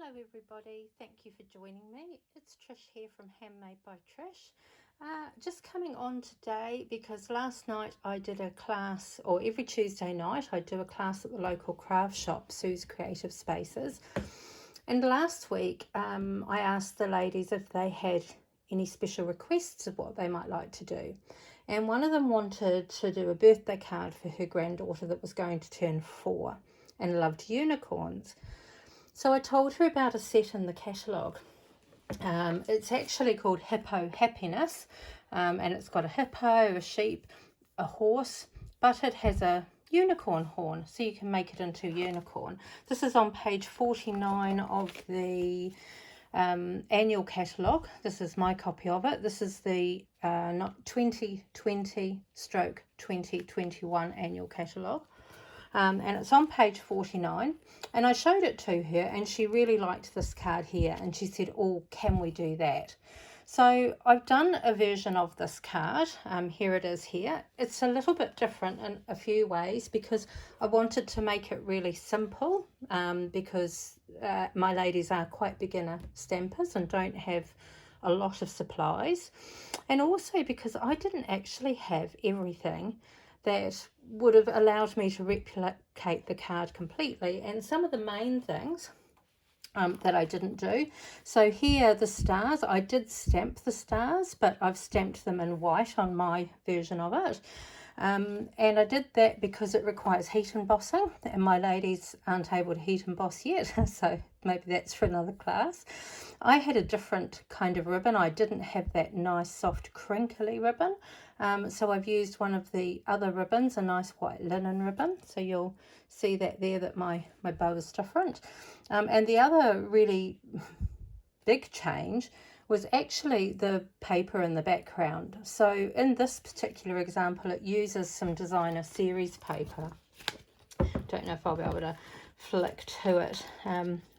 Hello everybody, thank you for joining me. It's Trish here from Handmade by Trish. Just coming on today because last night I did a class, or every Tuesday night I do a class at the local craft shop, Sue's Creative Spaces. And last week I asked the ladies if they had any special requests of what they might like to do. And one of them wanted to do a birthday card for her granddaughter that was going to turn 4 and loved unicorns. So I told her about a set in the catalogue. It's actually called Hippo Happiness, and it's got a hippo, a sheep, a horse, but it has a unicorn horn, so you can make it into a unicorn. This is on page 49 of the annual catalogue. This is my copy of it. This is the 2020/2021 annual catalogue. And it's on page 49, and I showed it to her and she really liked this card here, and she said, oh, can we do that? So I've done a version of this card. Here it is here. It's a little bit different in a few ways because I wanted to make it really simple, because my ladies are quite beginner stampers and don't have a lot of supplies, and also because I didn't actually have everything that would have allowed me to replicate the card completely, and some of the main things that I didn't do. So here the stars, I did stamp the stars, but I've stamped them in white on my version of it. And I did that because it requires heat embossing, and my ladies aren't able to heat emboss yet, so maybe that's for another class. I had a different kind of ribbon. I didn't have that nice soft crinkly ribbon, so I've used one of the other ribbons, a nice white linen ribbon, so you'll see that there that my bow is different. And the other really big change was actually the paper in the background. So in this particular example, it uses some designer series paper. Don't know if I'll be able to flick to it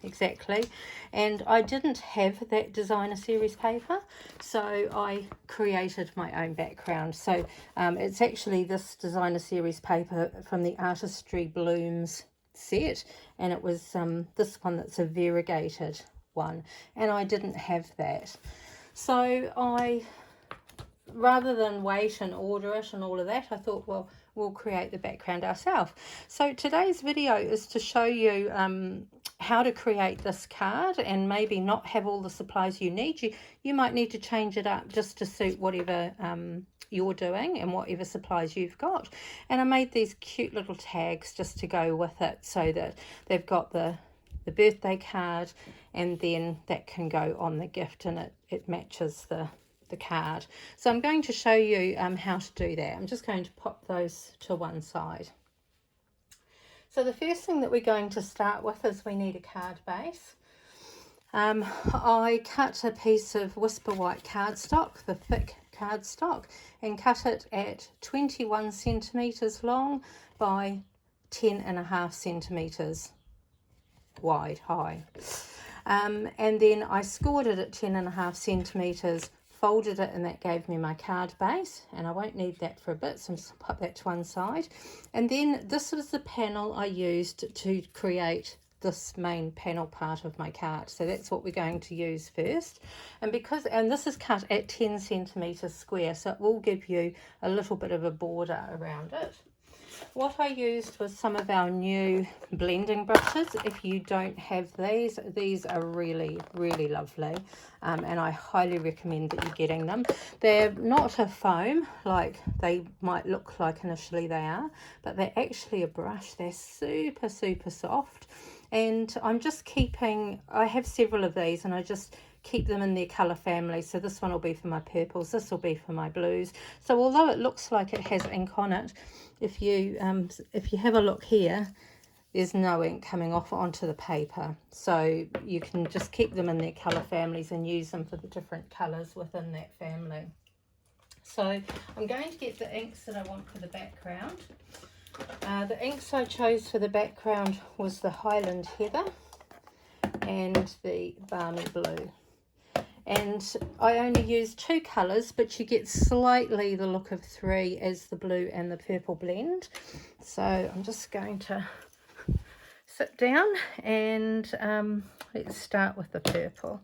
exactly. And I didn't have that designer series paper, so I created my own background. So it's actually this designer series paper from the Artistry Blooms set, and it was this one that's a variegated one, and I didn't have that, so I, rather than wait and order it and all of that, I thought, well, we'll create the background ourselves. So today's video is to show you how to create this card, and maybe not have all the supplies you need. You might need to change it up just to suit whatever you're doing and whatever supplies you've got. And I made these cute little tags just to go with it, so that they've got the birthday card, and then that can go on the gift, and it matches the card. So I'm going to show you how to do that. I'm just going to pop those to one side. So the first thing that we're going to start with is we need a card base. I cut a piece of Whisper White cardstock, the thick cardstock, and cut it at 21 centimetres long by 10.5 centimetres wide high, and then I scored it at 10.5 centimetres, folded it, and that gave me my card base, and I won't need that for a bit, so I'm just put that to one side. And then this is the panel I used to create this main panel part of my card, so that's what we're going to use first. And this is cut at 10 centimetres square, so it will give you a little bit of a border around it. What I used was some of our new blending brushes. If you don't have these are really, really lovely, and I highly recommend that you're getting them. They're not a foam like they might look like initially they are, but they're actually a brush. They're super, super soft, and I'm just keeping, I have several of these, and I just keep them in their colour family. So this one will be for my purples, this will be for my blues. So although it looks like it has ink on it, if you have a look here, there's no ink coming off onto the paper, so you can just keep them in their colour families and use them for the different colours within that family. So I'm going to get the inks that I want for the background. The inks I chose for the background was the Highland Heather and the Balmy Blue. And I only used 2 colours, but you get slightly the look of 3 as the blue and the purple blend. So I'm just going to sit down and let's start with the purple.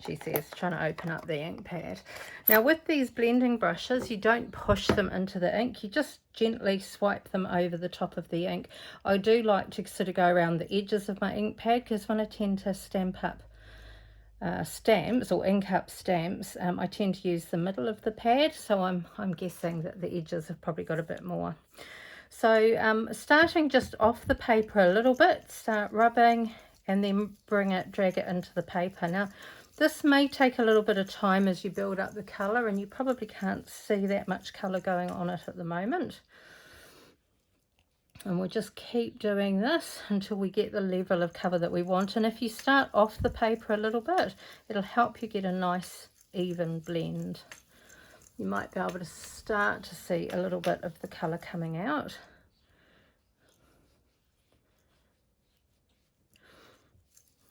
She says, trying to open up the ink pad. Now with these blending brushes, you don't push them into the ink, you just gently swipe them over the top of the ink. I do like to sort of go around the edges of my ink pad, because when I tend to stamp up stamps or ink up stamps, I tend to use the middle of the pad, so I'm guessing that the edges have probably got a bit more. So starting just off the paper a little bit, start rubbing and then drag it into the paper. Now this may take a little bit of time as you build up the colour, and you probably can't see that much colour going on it at the moment. And we'll just keep doing this until we get the level of colour that we want. And if you start off the paper a little bit, it'll help you get a nice even blend. You might be able to start to see a little bit of the colour coming out.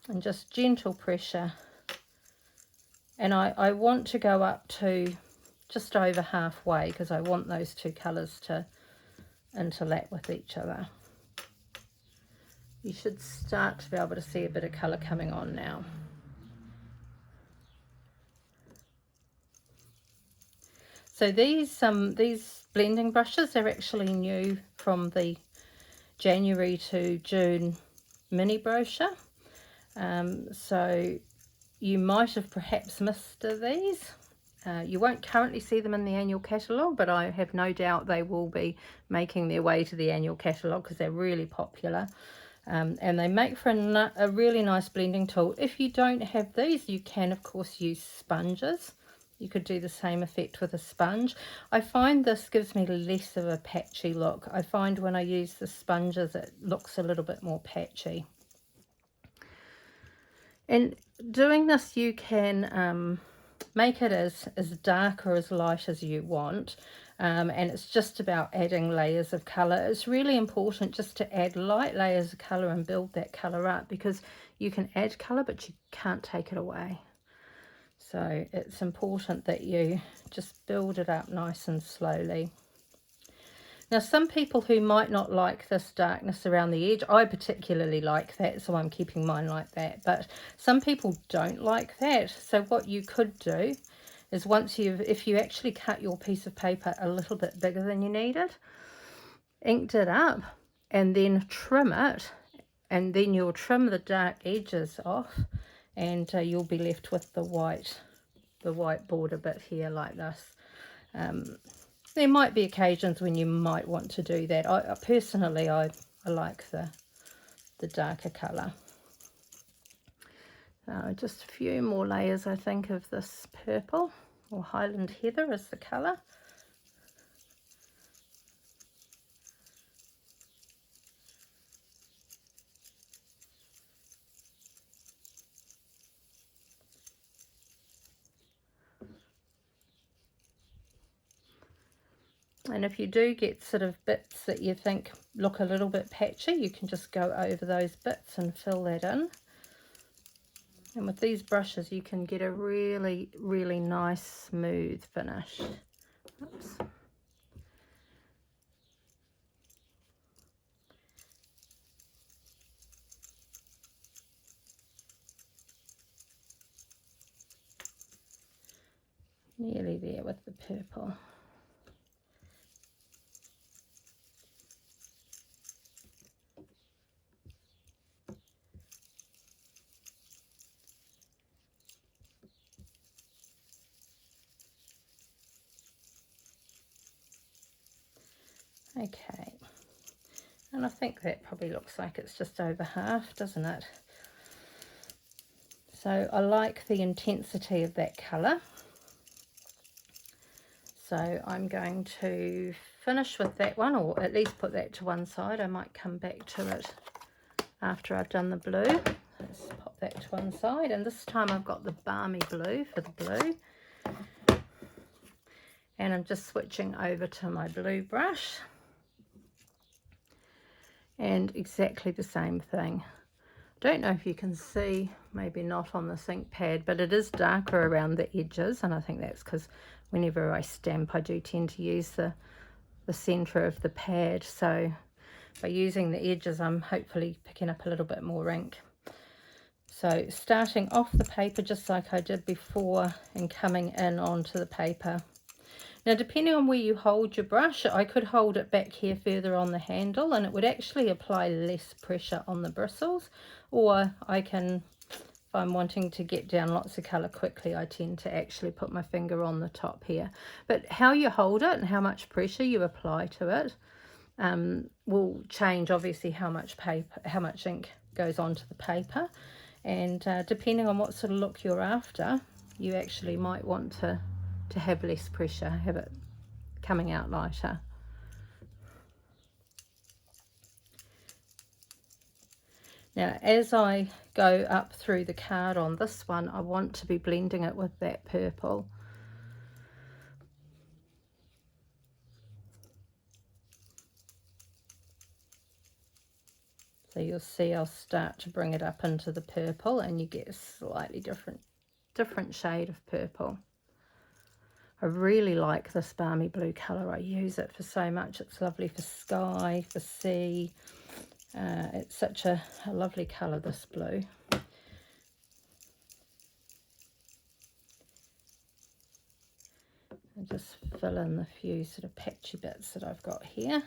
And just gentle pressure. And I want to go up to just over halfway, because I want those two colours to interlap with each other. You should start to be able to see a bit of colour coming on now. So these blending brushes are actually new from the January to June mini brochure. So you might have perhaps missed these. You won't currently see them in the annual catalogue, but I have no doubt they will be making their way to the annual catalogue, because they're really popular. And they make for a really nice blending tool. If you don't have these, you can of course use sponges. You could do the same effect with a sponge. I find this gives me less of a patchy look. I find when I use the sponges it looks a little bit more patchy. And doing this, you can make it as dark or as light as you want, and it's just about adding layers of colour. It's really important just to add light layers of colour and build that colour up, because you can add colour but you can't take it away. So it's important that you just build it up nice and slowly. Now some people who might not like this darkness around the edge, I particularly like that, so I'm keeping mine like that, but some people don't like that. So what you could do is if you actually cut your piece of paper a little bit bigger than you needed, inked it up and then trim it, and then you'll trim the dark edges off, and you'll be left with the white border bit here like this. There might be occasions when you might want to do that. Personally, I like the darker colour. Just a few more layers, I think, of this purple, or Highland Heather is the colour. And if you do get sort of bits that you think look a little bit patchy, you can just go over those bits and fill that in. And with these brushes you can get a really, really nice smooth finish. Oops. Nearly there with the purple. Okay, and I think that probably looks like it's just over half, doesn't it? So I like the intensity of that colour. So I'm going to finish with that one, or at least put that to one side. I might come back to it after I've done the blue. Let's pop that to one side, and this time I've got the balmy blue for the blue. And I'm just switching over to my blue brush. And exactly the same thing. Don't know if you can see, maybe not on the ink pad, but it is darker around the edges, and I think that's because whenever I stamp I do tend to use the the center of the pad. So by using the edges, I'm hopefully picking up a little bit more ink. So starting off the paper just like I did before and coming in onto the paper. Now depending on where you hold your brush, I could hold it back here further on the handle and it would actually apply less pressure on the bristles, or I can, if I'm wanting to get down lots of colour quickly, I tend to actually put my finger on the top here. But how you hold it and how much pressure you apply to it will change obviously how much ink goes onto the paper. And depending on what sort of look you're after, you actually might want to have less pressure, have it coming out lighter. Now as I go up through the card on this one, I want to be blending it with that purple. So you'll see I'll start to bring it up into the purple and you get a slightly different shade of purple. I really like this balmy blue colour. I use it for so much. It's lovely for sky, for sea. It's such a lovely colour, this blue. And just fill in the few sort of patchy bits that I've got here.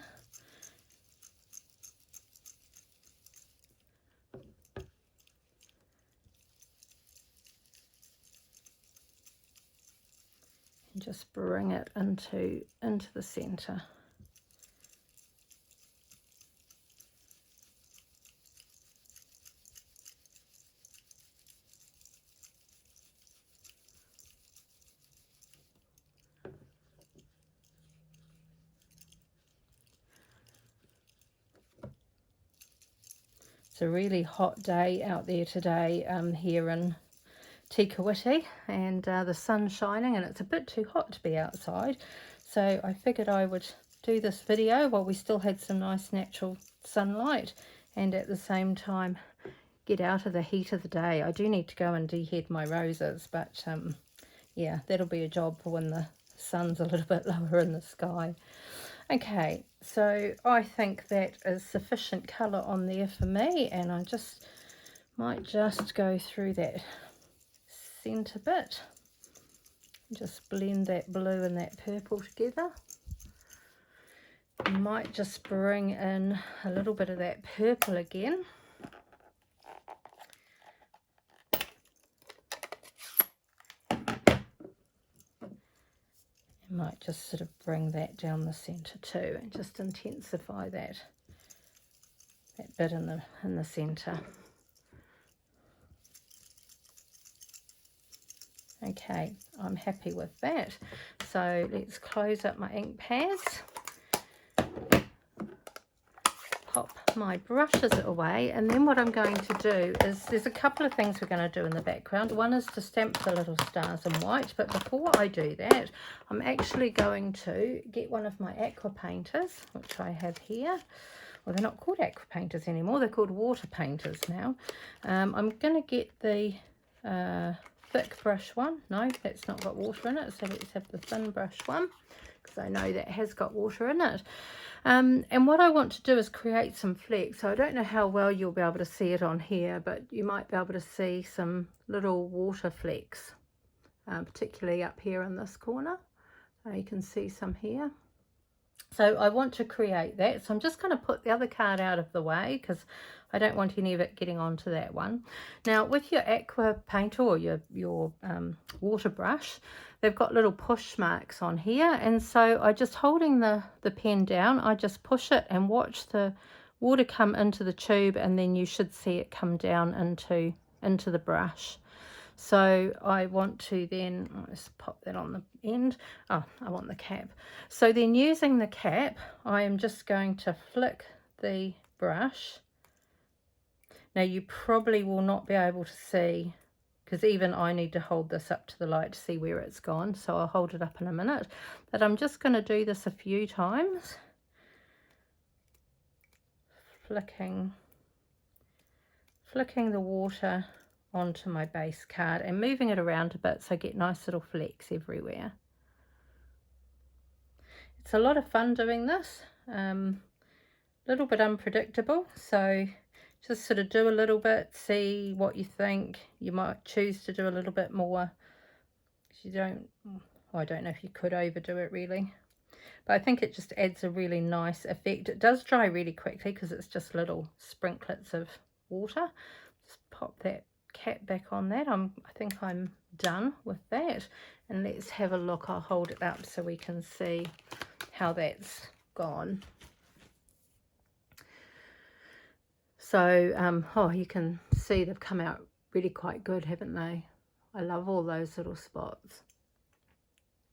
And just bring it into the centre. It's a really hot day out there today here in Tikawiti, and the sun's shining and it's a bit too hot to be outside, so I figured I would do this video while we still had some nice natural sunlight and at the same time get out of the heat of the day. I do need to go and dehead my roses, but yeah, that'll be a job for when the sun's a little bit lower in the sky. Okay, so I think that is sufficient colour on there for me, and I might just go through that centre bit, just blend that blue and that purple together. You might just bring in a little bit of that purple again. You might just sort of bring that down the centre too and just intensify that bit in the centre. Okay, I'm happy with that. So let's close up my ink pads. Pop my brushes away, and then what I'm going to do is, there's a couple of things we're going to do in the background. One is to stamp the little stars in white, but before I do that, I'm actually going to get one of my aqua painters, which I have here. Well, they're not called aqua painters anymore, they're called water painters now. I'm going to get the thick brush one. No, that's not got water in it, so let's have the thin brush one, because I know that has got water in it. And what I want to do is create some flecks. So I don't know how well you'll be able to see it on here, but you might be able to see some little water flecks, particularly up here in this corner. You can see some here. So I want to create that. So I'm just going to put the other card out of the way because I don't want any of it getting onto that one. Now with your aqua painter or your water brush, they've got little push marks on here, and so I just holding the pen down, I just push it and watch the water come into the tube, and then you should see it come down into the brush. So I want to then, let's pop that on the end. Oh, I want the cap. So then using the cap, I am just going to flick the brush. Now you probably will not be able to see, because even I need to hold this up to the light to see where it's gone. So I'll hold it up in a minute. But I'm just going to do this a few times. Flicking the water onto my base card and moving it around a bit so I get nice little flecks everywhere. it's a lot of fun doing this. Little bit unpredictable, so just sort of do a little bit, see what you think. You might choose to do a little bit more. You don't, well, I don't know if you could overdo it really, but I think it just adds a really nice effect. It does dry really quickly because it's just little sprinklets of water. Just pop that cap back on that. I think I'm done with that, and let's have a look. I'll hold it up so we can see how that's gone. So oh, you can see they've come out really quite good, haven't they? I love all those little spots.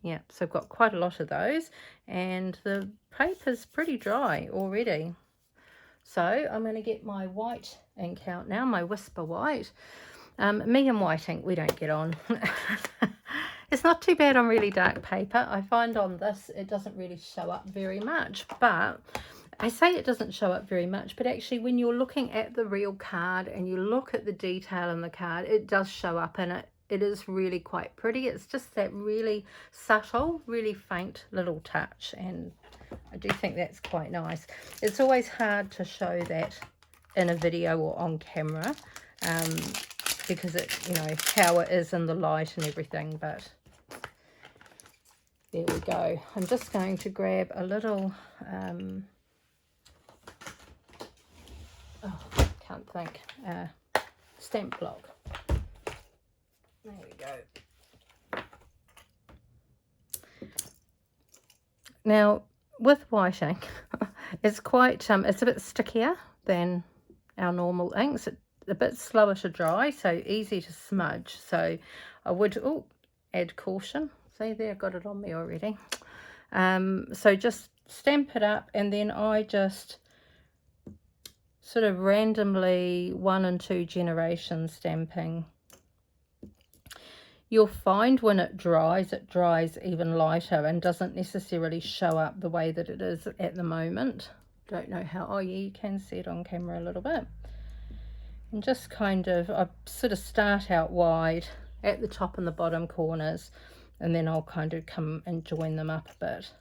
Yeah, so I've got quite a lot of those, and the paper's pretty dry already. So I'm going to get my white ink out now, my Whisper White. Me and white ink, we don't get on. It's not too bad on really dark paper. I find on this it doesn't really show up very much, but I say it doesn't show up very much, but actually when you're looking at the real card and you look at the detail in the card, it does show up, and it is really quite pretty. It's just that really subtle, really faint little touch, and I do think that's quite nice. It's always hard to show that in a video or on camera, because it, you know, how it is in the light and everything, but there we go. I'm just going to grab a little can't think, stamp block. There we go. Now with white ink, it's quite it's a bit stickier than our normal inks. It's a bit slower to dry, so easy to smudge. So I would add caution. See there, I got it on me already. So just stamp it up, and then I just sort of randomly 1 and 2 generation stamping. You'll find when it dries even lighter and doesn't necessarily show up the way that it is at the moment. Don't know how, oh yeah, you can see it on camera a little bit. And just kind of, I sort of start out wide at the top and the bottom corners, and then I'll kind of come and join them up a bit.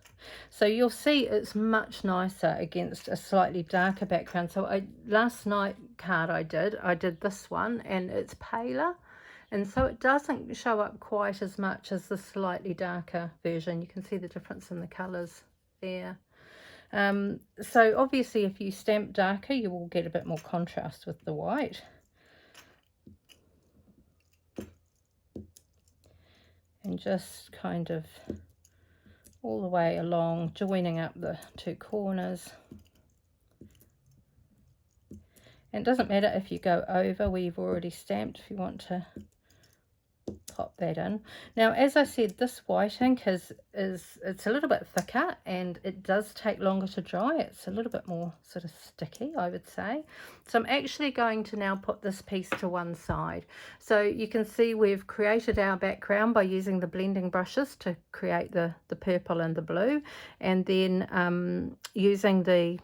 So you'll see it's much nicer against a slightly darker background. So last night card I did this one, and it's paler, and so it doesn't show up quite as much as the slightly darker version. You can see the difference in the colours there. So obviously if you stamp darker, you will get a bit more contrast with the white. And just kind of all the way along, joining up the 2 corners. And it doesn't matter if you go over where you've already stamped, if you want to pop that in. Now, as I said, this white ink it's a little bit thicker, and it does take longer to dry. It's a little bit more sort of sticky, I would say. So I'm actually going to now put this piece to one side. So you can see we've created our background by using the blending brushes to create the purple and the blue, and then using the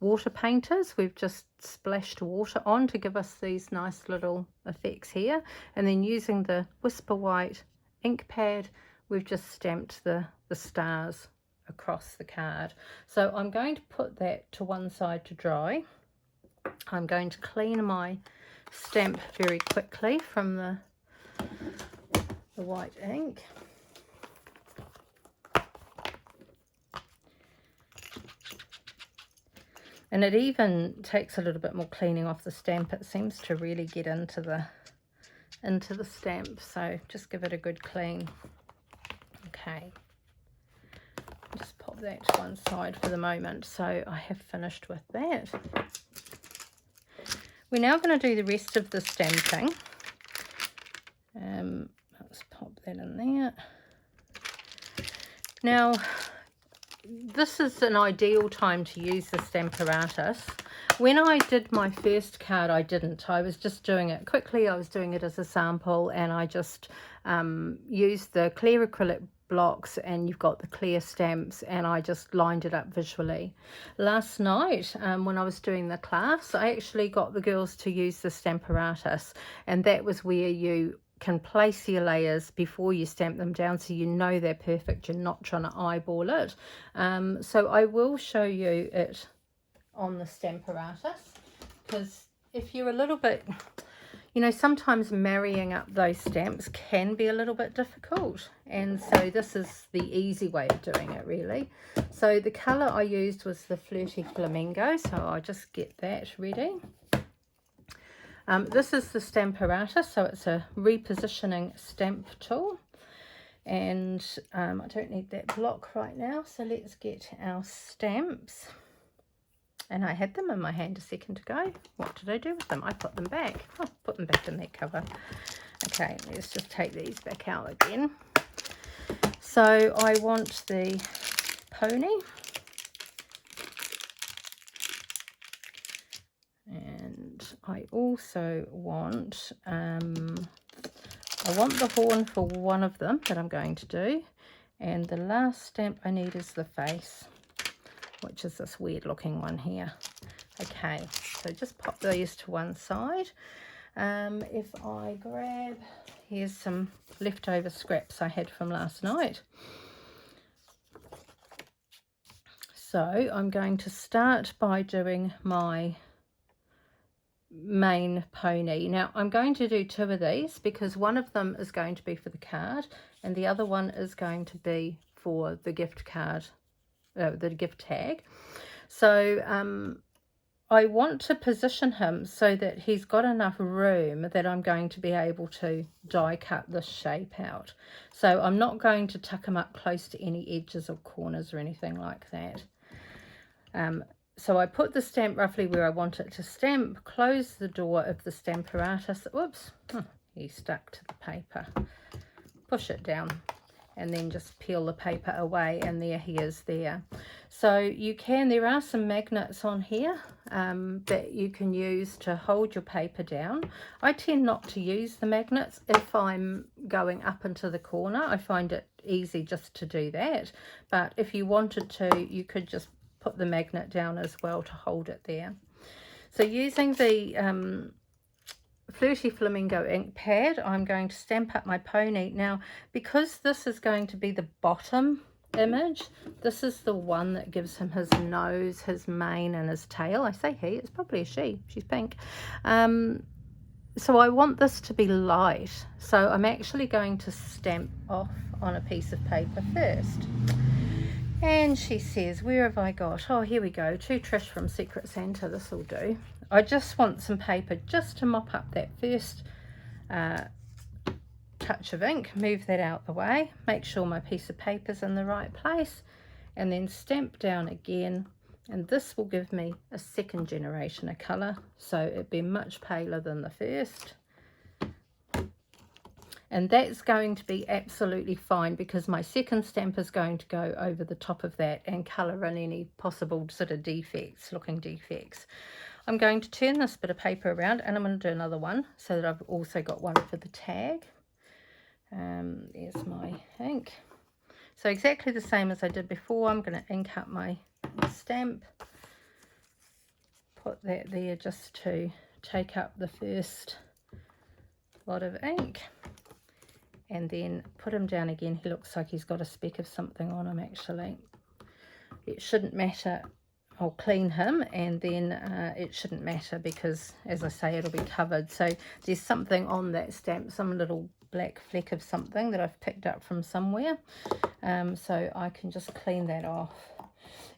water painters, we've just splashed water on to give us these nice little effects here, and then using the Whisper White ink pad, we've just stamped the stars across the card. So I'm going to put that to one side to dry. I'm going to clean my stamp very quickly from the white ink. And it even takes a little bit more cleaning off the stamp. It seems to really get into the stamp, so just give it a good clean. Okay, just pop that to one side for the moment. So I have finished with that. We're now going to do the rest of the stamping. Let's pop that in there. Now, this is an ideal time to use the Stamparatus. When I did my first card, I didn't. I was just doing it quickly. I was doing it as a sample, and I just used the clear acrylic blocks, and you've got the clear stamps, and I just lined it up visually. Last night, when I was doing the class, I actually got the girls to use the Stamparatus, and that was where you can place your layers before you stamp them down, so you know they're perfect. You're not trying to eyeball it. So I will show you it on the Stamparatus, because if you're a little bit, you know, sometimes marrying up those stamps can be a little bit difficult, and so this is the easy way of doing it, really. So the colour I used was the Flirty Flamingo, so I'll just get that ready. This is the Stamparatus, so it's a repositioning stamp tool, and I don't need that block right now, so let's get our stamps. And I had them in my hand a second ago. What did I do with them? I put them back. Oh, put them back in their cover. Okay, let's just take these back out again. So I want the pony. And I also want, I want the horn for one of them that I'm going to do. And the last stamp I need is the face, which is this weird looking one here. Okay, so just pop these to one side. If I grab, here's some leftover scraps I had from last night. So I'm going to start by doing my main pony. Now I'm going to do two of these because one of them is going to be for the card and the other one is going to be for the gift card, the gift tag. So I want to position him so that he's got enough room that I'm going to be able to die cut this shape out. So I'm not going to tuck him up close to any edges or corners or anything like that. So I put the stamp roughly where I want it to stamp, close the door of the Stamparatus. Whoops, he stuck to the paper. Push it down and then just peel the paper away, and there he is there. So you can, there are some magnets on here that you can use to hold your paper down. I tend not to use the magnets if I'm going up into the corner. I find it easy just to do that, but if you wanted to, you could just put the magnet down as well to hold it there. So using the Flirty Flamingo ink pad, I'm going to stamp up my pony. Now, because this is going to be the bottom image, this is the one that gives him his nose, his mane and his tail. I say he, it's probably a she, she's pink. So I want this to be light, so I'm actually going to stamp off on a piece of paper first. And she says, where have I got? Oh, here we go. To Trish from Secret Santa. This will do. I just want some paper just to mop up that first touch of ink. Move that out the way. Make sure my piece of paper's in the right place. And then stamp down again. And this will give me a second generation of colour. So it'd be much paler than the first. And that's going to be absolutely fine because my second stamp is going to go over the top of that and colour in any possible sort of defects, looking defects. I'm going to turn this bit of paper around and I'm going to do another one so that I've also got one for the tag. There's my ink. So exactly the same as I did before, I'm going to ink up my stamp. Put that there just to take up the first lot of ink. And then put him down again. He looks like he's got a speck of something on him actually. It shouldn't matter. I'll clean him and then it shouldn't matter because, as I say, it'll be covered. So there's something on that stamp, some little black fleck of something that I've picked up from somewhere. So I can just clean that off.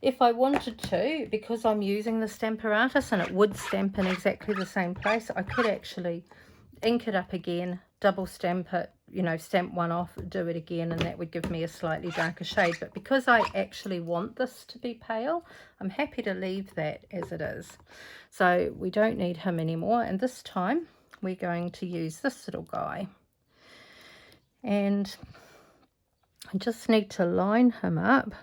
If I wanted to, because I'm using the Stamparatus and it would stamp in exactly the same place, I could actually ink it up again, double stamp it, you know, stamp one off, do it again, and that would give me a slightly darker shade. But because I actually want this to be pale, I'm happy to leave that as it is. So we don't need him anymore, and this time we're going to use this little guy. And I just need to line him up.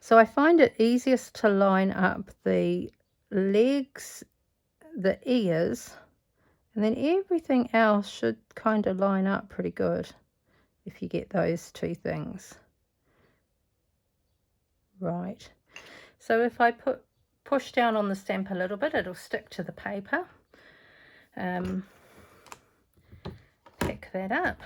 So I find it easiest to line up the legs, the ears, and then everything else should kind of line up pretty good if you get those two things right. So if I push down on the stamp a little bit, it'll stick to the paper. Pick ink that up.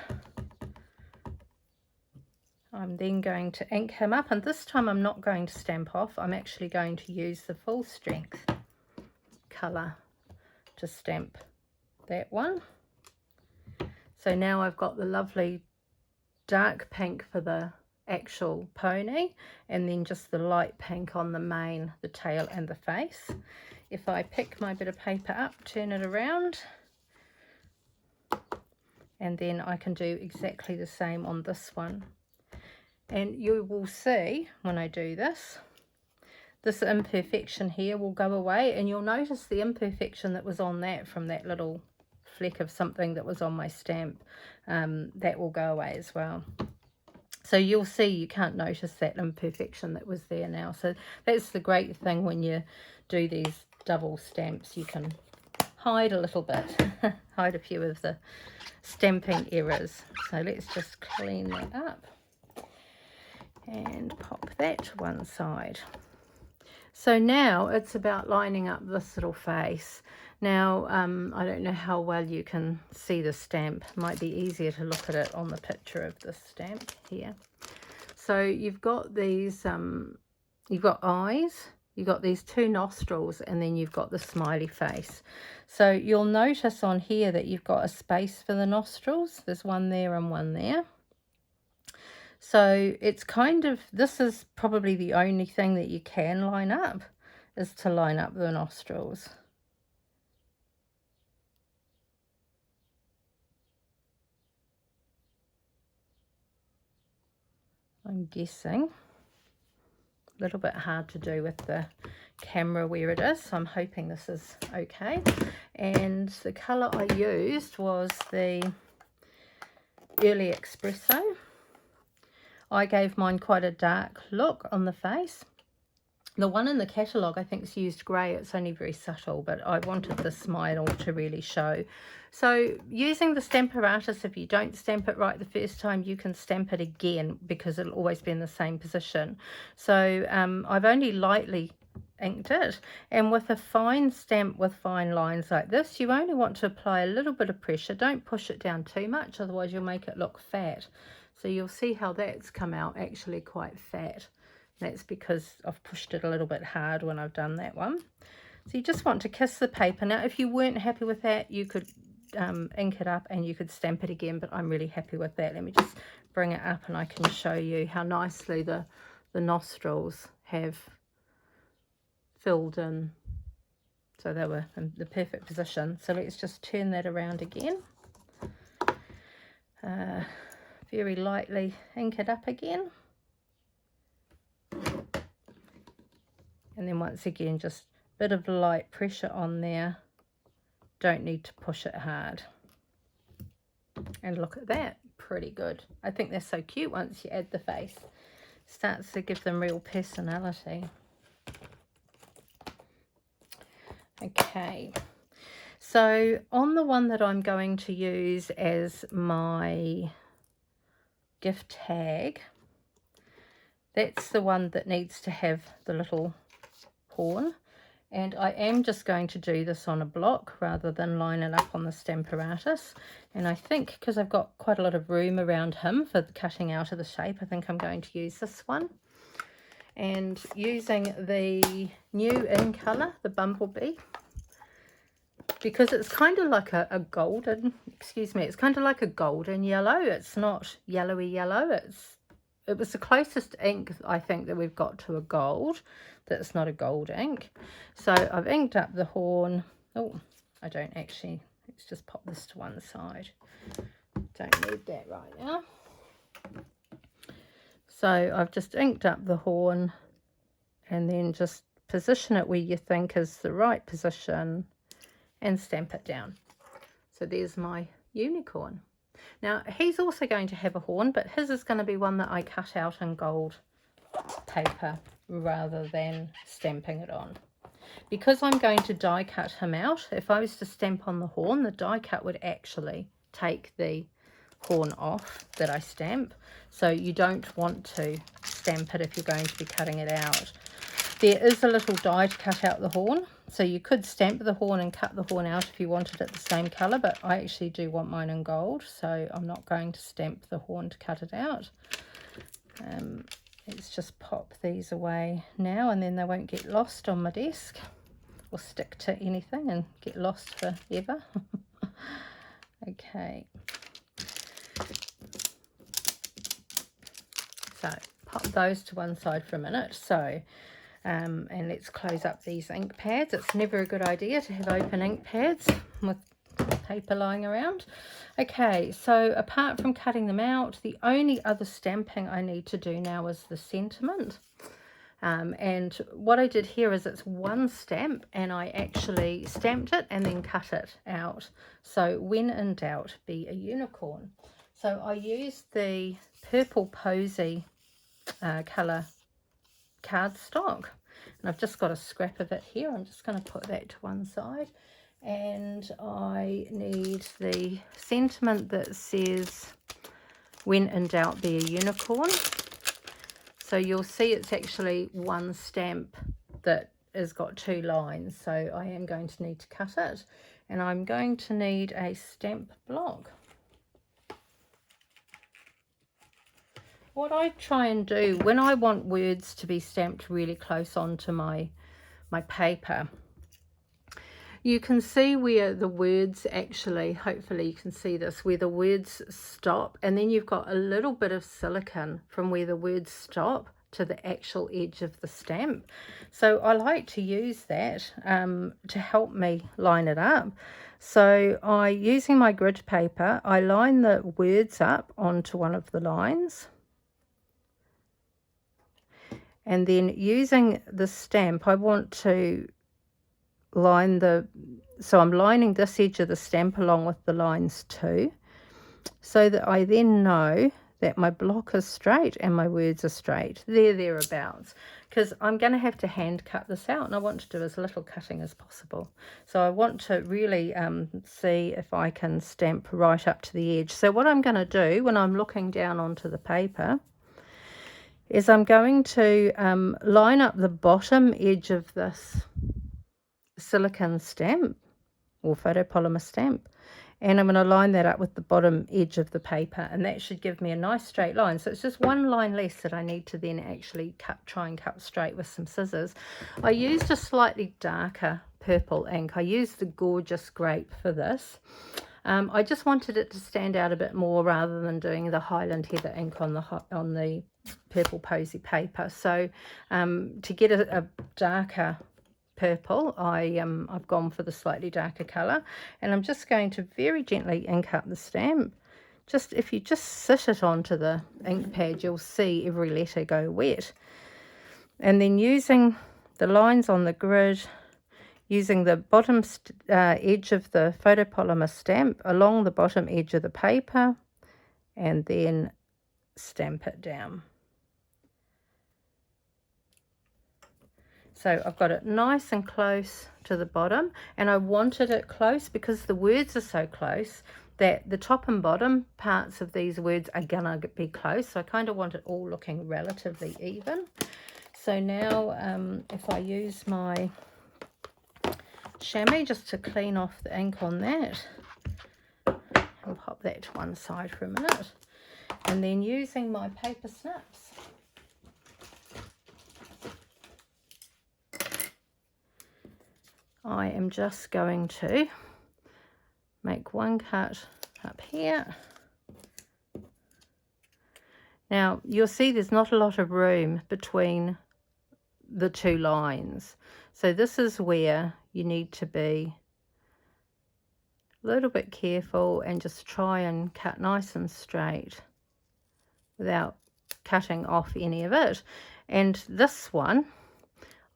I'm then going to ink him up, and this time I'm not going to stamp off. I'm actually going to use the full strength colour to stamp that one. So now I've got the lovely dark pink for the actual pony, and then just the light pink on the mane, the tail and the face. If I pick my bit of paper up, turn it around, and then I can do exactly the same on this one. And you will see when I do this, this imperfection here will go away, and you'll notice the imperfection that was on that from that little fleck of something that was on my stamp, that will go away as well. So you'll see you can't notice that imperfection that was there now. So that's the great thing when you do these double stamps, you can hide a little bit, hide a few of the stamping errors. So let's just clean that up and pop that to one side. So now it's about lining up this little face. Now, I don't know how well you can see the stamp. It might be easier to look at it on the picture of this stamp here. So you've got these, you've got eyes, you've got these two nostrils, and then you've got the smiley face. So you'll notice on here that you've got a space for the nostrils. There's one there and one there. So it's kind of, this is probably the only thing that you can line up, is to line up the nostrils. I'm guessing. A little bit hard to do with the camera where it is, so I'm hoping this is okay. And the colour I used was the Early Espresso. I gave mine quite a dark look on the face. The one in the catalogue I think is used grey. It's only very subtle, but I wanted the smile to really show. So using the Stamparatus, if you don't stamp it right the first time, you can stamp it again because it'll always be in the same position. So I've only lightly inked it, and with a fine stamp with fine lines like this, you only want to apply a little bit of pressure. Don't push it down too much, otherwise you'll make it look fat. So you'll see how that's come out actually quite fat. That's because I've pushed it a little bit hard when I've done that one. So you just want to kiss the paper. Now, if you weren't happy with that, you could ink it up and you could stamp it again, but I'm really happy with that. Let me just bring it up and I can show you how nicely the nostrils have filled in. So they were in the perfect position. So let's just turn that around again. Very lightly ink it up again. And then once again, just a bit of light pressure on there. Don't need to push it hard. And look at that, pretty good. I think they're so cute once you add the face. Starts to give them real personality. Okay, so on the one that I'm going to use as my gift tag, that's the one that needs to have the little horn, and I am just going to do this on a block rather than line it up on the Stamparatus. And I think because I've got quite a lot of room around him for the cutting out of the shape, I think I'm going to use this one. And using the new in colour, the Bumblebee, because it's kind of like a golden, excuse me, it's kind of like a golden yellow. It's not yellowy yellow. It was the closest ink I think that we've got to a gold that's not a gold ink. So I've inked up the horn. Oh, I don't actually, let's just pop this to one side. Don't need that right now. So I've just inked up the horn and then just position it where you think is the right position and stamp it down. So there's my unicorn. Now he's also going to have a horn, but his is going to be one that I cut out in gold paper rather than stamping it on. Because I'm going to die cut him out, if I was to stamp on the horn, the die cut would actually take the horn off that I stamp. So you don't want to stamp it if you're going to be cutting it out. There is a little die to cut out the horn, so you could stamp the horn and cut the horn out if you wanted it the same colour, but I actually do want mine in gold, so I'm not going to stamp the horn to cut it out. Let's just pop these away now, and then they won't get lost on my desk or stick to anything and get lost forever. Okay. So pop those to one side for a minute. So, and let's close up these ink pads. It's never a good idea to have open ink pads with paper lying around. Okay, so apart from cutting them out, the only other stamping I need to do now is the sentiment. And what I did here is it's one stamp, and I actually stamped it and then cut it out. So when in doubt, be a unicorn. So I used the purple posy colour cardstock, and I've just got a scrap of it here. I'm just going to put that to one side, and I need the sentiment that says when in doubt, be a unicorn. So you'll see it's actually one stamp that has got two lines, so I am going to need to cut it, and I'm going to need a stamp block. What I try and do when I want words to be stamped really close onto my paper, you can see where the words actually, hopefully you can see this, where the words stop, and then you've got a little bit of silicone from where the words stop to the actual edge of the stamp. So I like to use that to help me line it up. So using my grid paper, I line the words up onto one of the lines. And then using the stamp, I want to line so I'm lining this edge of the stamp along with the lines too, so that I then know that my block is straight and my words are straight. Thereabouts. Because I'm going to have to hand cut this out, and I want to do as little cutting as possible. So I want to really see if I can stamp right up to the edge. So what I'm going to do when I'm looking down onto the paper is I'm going to line up the bottom edge of this silicone stamp or photopolymer stamp, and I'm going to line that up with the bottom edge of the paper, and that should give me a nice straight line. So it's just one line less that I need to then actually try and cut straight with some scissors. I used a slightly darker purple ink. I used the Gorgeous Grape for this. I just wanted it to stand out a bit more rather than doing the Highland Heather ink on the purple posy paper. So to get a darker purple, I've gone for the slightly darker colour, and I'm just going to very gently ink up the stamp. If you just sit it onto the ink pad, you'll see every letter go wet. And then using the lines on the grid, using the bottom edge of the photopolymer stamp along the bottom edge of the paper, and then stamp it down. So I've got it nice and close to the bottom, and I wanted it close because the words are so close that the top and bottom parts of these words are gonna be close. So I kind of want it all looking relatively even. So now if I use my chamois just to clean off the ink on that, and pop that to one side for a minute, and then using my paper snips, I am just going to make one cut up here. Now you'll see there's not a lot of room between the two lines, so this is where you need to be a little bit careful and just try and cut nice and straight without cutting off any of it. And this one,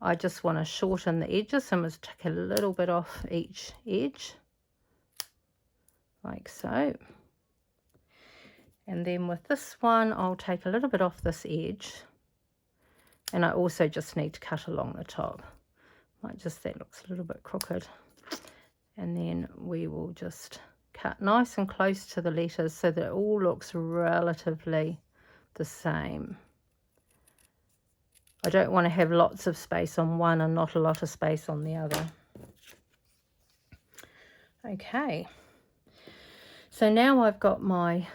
I just want to shorten the edges, so I'm going to take a little bit off each edge, like so. And then with this one, I'll take a little bit off this edge, and I also just need to cut along the top. That looks a little bit crooked. And then we will just cut nice and close to the letters so that it all looks relatively the same. I don't want to have lots of space on one and not a lot of space on the other. Okay, so now I've got my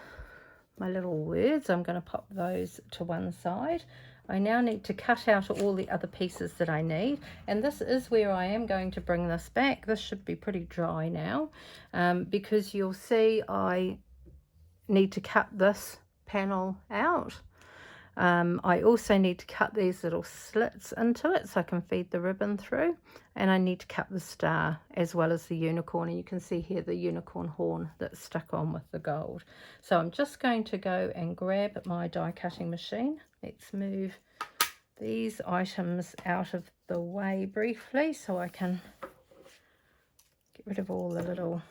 little words. I'm going to pop those to one side. I now need to cut out all the other pieces that I need, and this is where I am going to bring this back. This should be pretty dry now, because you'll see I need to cut this panel out. I also need to cut these little slits into it so I can feed the ribbon through, and I need to cut the star as well as the unicorn, and you can see here the unicorn horn that's stuck on with the gold. So I'm just going to go and grab my die cutting machine. Let's move these items out of the way briefly so I can get rid of all the little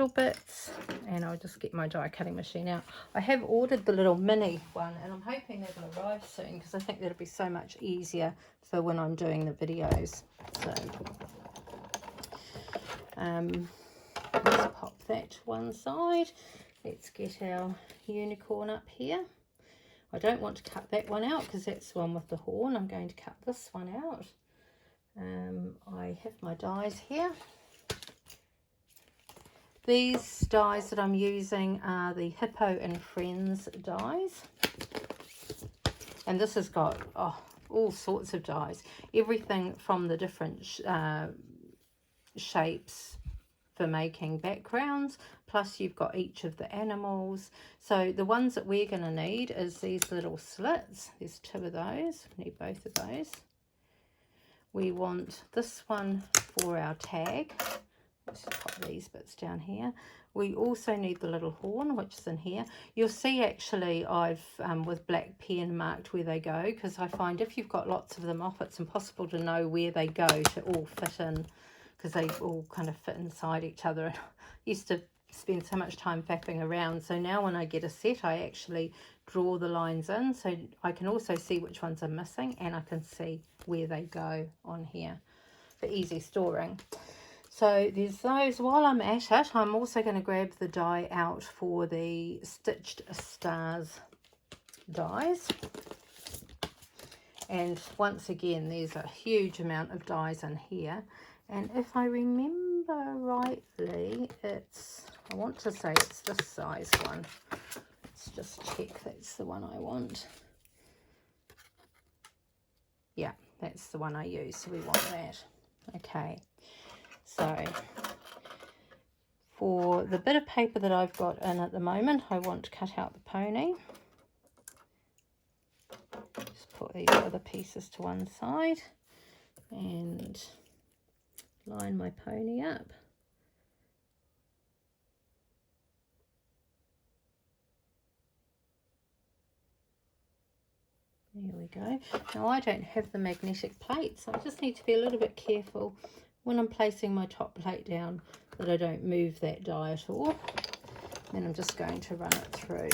bits, and I'll just get my die cutting machine out. I have ordered the little mini one, and I'm hoping they will arrive soon because I think that'll be so much easier for when I'm doing the videos. So let's pop that to one side. Let's get our unicorn up here. I don't want to cut that one out because that's the one with the horn. I'm going to cut this one out. I have my dies here. These dies that I'm using are the Hippo and Friends dies. And this has got all sorts of dies. Everything from the different shapes for making backgrounds, plus you've got each of the animals. So the ones that we're going to need is these little slits. There's 2 of those. We need both of those. We want this one for our tag. Let's just pop these bits down here. We also need the little horn, which is in here. You'll see actually I've with black pen marked where they go, because I find if you've got lots of them off, it's impossible to know where they go to all fit in, because they all kind of fit inside each other. I used to spend so much time faffing around, so now when I get a set I actually draw the lines in so I can also see which ones are missing, and I can see where they go on here for easy storing. So there's those. While I'm at it, I'm also going to grab the die out for the Stitched Stars dies. And once again, there's a huge amount of dies in here. And if I remember rightly, I want to say it's this size one. Let's just check that's the one I want. Yeah, that's the one I use, so we want that. Okay. So for the bit of paper that I've got in at the moment, I want to cut out the pony. Just put these other pieces to one side and line my pony up. There we go. Now I don't have the magnetic plate, so I just need to be a little bit careful when I'm placing my top plate down that I don't move that die at all. Then I'm just going to run it through.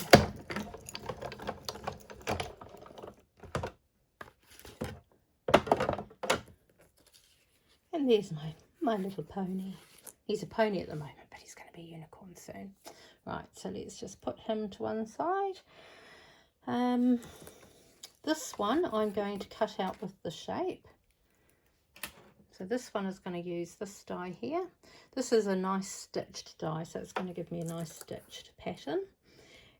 And there's my little pony. He's a pony at the moment, but he's going to be a unicorn soon. Right, so let's just put him to one side. This one I'm going to cut out with the shape. So this one is going to use this die here. This is a nice stitched die, so it's going to give me a nice stitched pattern.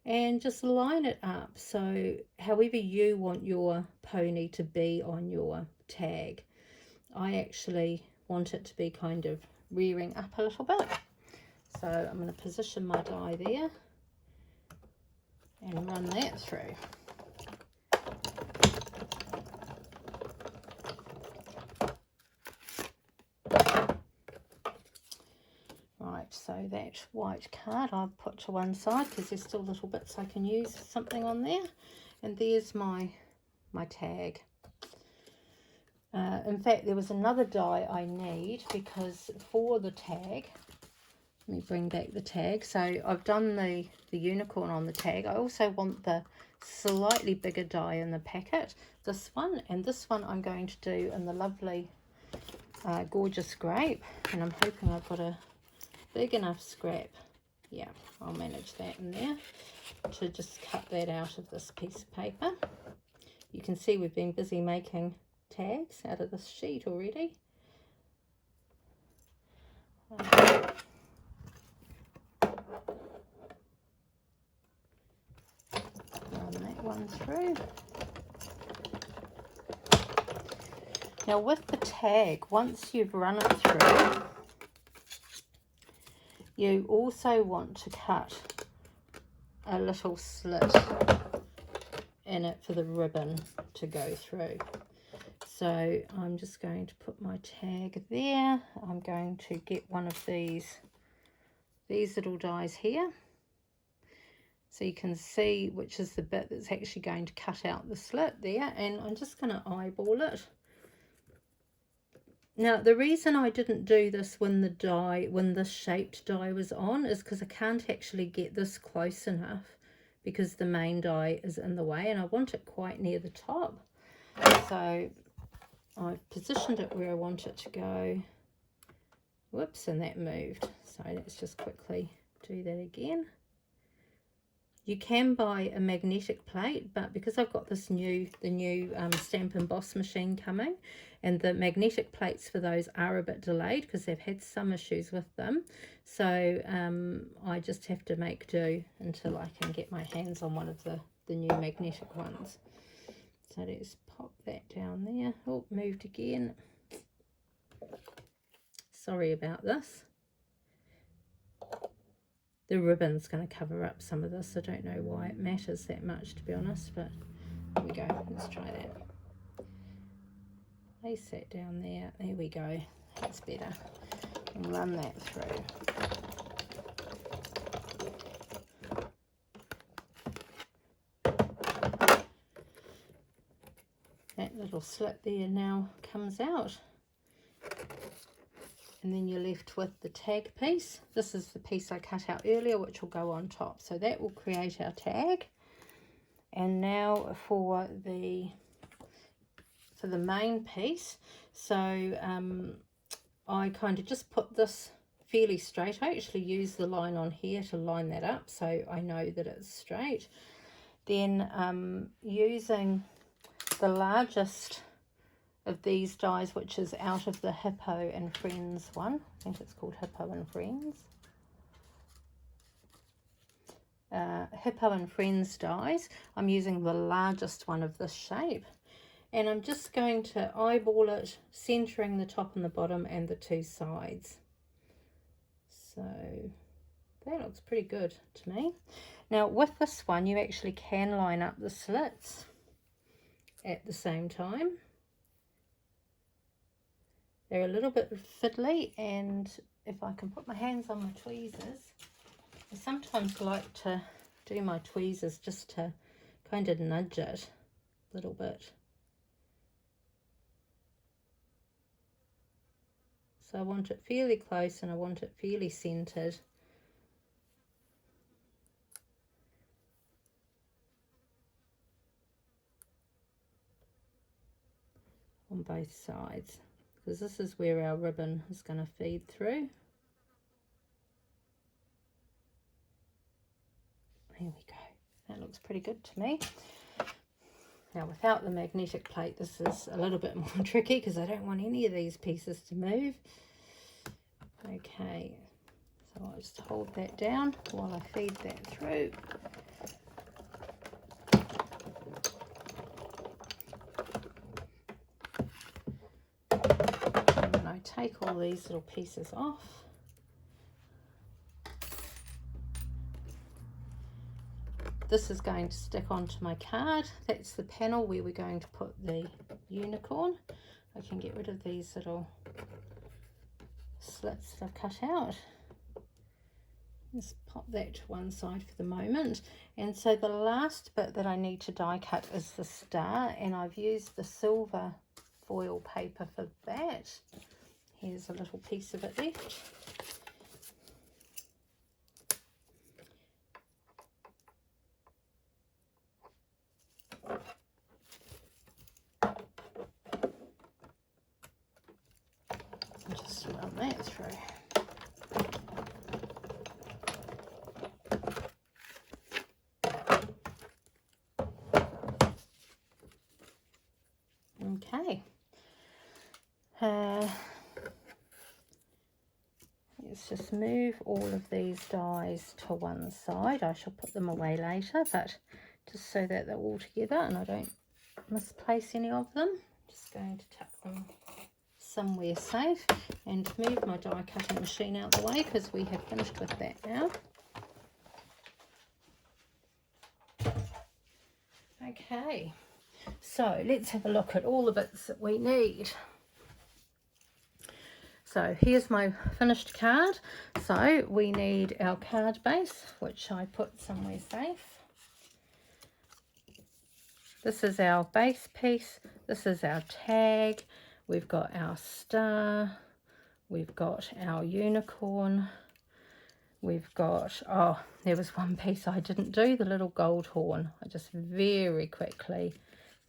And just line it up so however you want your pony to be on your tag. I actually want it to be kind of rearing up a little bit. So I'm going to position my die there and run that through. Right, so that white card I'll put to one side because there's still little bits I can use for something on there. And there's my tag. In fact, there was another die I need because for the tag, let me bring back the tag. So I've done the unicorn on the tag. I also want the slightly bigger die in the packet, this one, and this one I'm going to do in the lovely gorgeous grape, and I'm hoping I've got a big enough scrap. Yeah, I'll manage that in there to just cut that out of this piece of paper. you can see we've been busy making tags out of this sheet already. Run that one through. Now with the tag, once you've run it through, you also want to cut a little slit in it for the ribbon to go through. So I'm just going to put my tag there. I'm going to get one of these little dies here, so you can see which is the bit that's actually going to cut out the slit there, and I'm just going to eyeball it. Now the reason I didn't do this when the shaped die was on is because I can't actually get this close enough because the main die is in the way and I want it quite near the top. So I've positioned it where I want it to go. Whoops, and that moved. So let's just quickly do that again. You can buy a magnetic plate, but because I've got the new Stamp and Boss machine coming, and the magnetic plates for those are a bit delayed because they've had some issues with them. So I just have to make do until I can get my hands on one of the new magnetic ones. So let's pop that down there. Oh, moved again. Sorry about this. The ribbon's going to cover up some of this. I don't know why it matters that much, to be honest, but here we go. Let's try that. Place that down there. There we go. That's better. And run that through. That little slit there now comes out. And then you're left with the tag piece. This is the piece I cut out earlier, which will go on top. So that will create our tag. And now for the main piece. So I kind of just put this fairly straight. I actually use the line on here to line that up so I know that it's straight. Then using the largest of these dies, which is out of the Hippo and Friends one. I think it's called Hippo and Friends. Hippo and Friends dies. I'm using the largest one of this shape. And I'm just going to eyeball it, centering the top and the bottom and the two sides. So that looks pretty good to me. Now with this one, you actually can line up the slits at the same time. They're a little bit fiddly, and if I can put my hands on my tweezers, I sometimes like to do my tweezers just to kind of nudge it a little bit. So I want it fairly close and I want it fairly centered. On both sides, because this is where our ribbon is going to feed through. There we go. That looks pretty good to me. Now without the magnetic plate, this is a little bit more tricky because I don't want any of these pieces to move. Okay, so I'll just hold that down while I feed that through. And then I take all these little pieces off. This is going to stick onto my card. That's the panel where we're going to put the unicorn. I can get rid of these little slits that I've cut out. Just pop that to one side for the moment. And so the last bit that I need to die cut is the star, and I've used the silver foil paper for that. Here's a little piece of it left. Just run that through. let's just move all of these dies to one side. I shall put them away later, but just so that they're all together and I don't misplace any of them. Just going to tuck them somewhere safe and move my die cutting machine out the way because we have finished with that now. Okay, so let's have a look at all the bits that we need. So here's my finished card. So we need our card base, which I put somewhere safe. This is our base piece. This is our tag. We've got our star. We've got our unicorn. We've got, oh, there was one piece I didn't do, the little gold horn. I just very quickly